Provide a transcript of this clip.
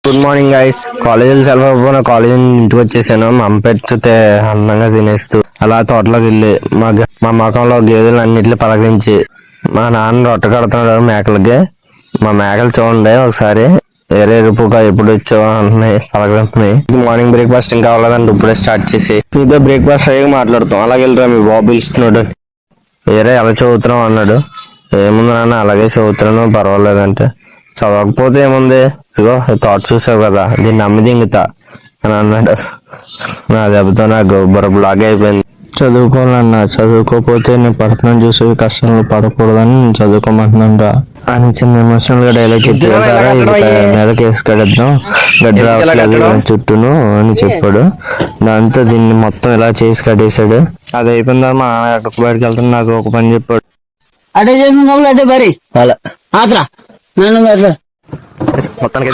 Good morning guys. కాలేజీలో సెలవు college ఇంటికి వచ్చేసాను. మా అమ్మ పెట్టితే అందంగా తినేస్తూ అలా తోటలోకి వెళ్ళి మా మకంలో గేదెలు అన్నిట్లు పలకరించి మా నాన్న రొట్టె కడుతున్నాడు మేకలకి. మా మేకలు చూడండి ఒకసారి వేరే ఎరుపుగా ఎప్పుడు వచ్చావు అంటున్నాయి, పలకరిస్తున్నాయి. మార్నింగ్ బ్రేక్ఫాస్ట్ ఇంకా అవ్వలేదండి, ఇప్పుడే స్టార్ట్ చేసి మీతో బ్రేక్ఫాస్ట్ అయ్యాక మాట్లాడుతాం. అలాగే వెళ్ళరా మీ బాబు పిలుస్తున్నాడు. వేరే ఎలా చదువుతున్నావు అన్నాడు. ఏముంది నాన్న అలాగే చదువుతున్నాను పర్వాలేదంటే, చదవకపోతే ఏముంది ఇదిగో తోట చూసావు కదా దీన్ని నమ్మి దింగుతా అని అన్నాడు. నా దెబ్బతో నాకు బుర్రలాగే అయిపోయింది. చదువుకోవాలన్నా, చదువుకోకపోతే నేను పడుతున్నాను చూసి కష్టంలో పడకూడదని నేను చదువుకోమంటున్నాను రా అని చిన్న ఎమోషనల్ గా డైలాగ్ చెప్పారు. మీద కేసు కడేద్దాం గడ్డి రావట్లేదు చుట్టూను అని చెప్పాడు. దాంతో దీన్ని మొత్తం ఇలా చేసి కట్టేశాడు. అది అయిపోయిందా మా నాన్న బయటకు వెళ్తాను నాకు ఒక పని చెప్పాడు. అటే చేసిన అదే బరి అలా ఆత్రా నన్ను మొత్తానికి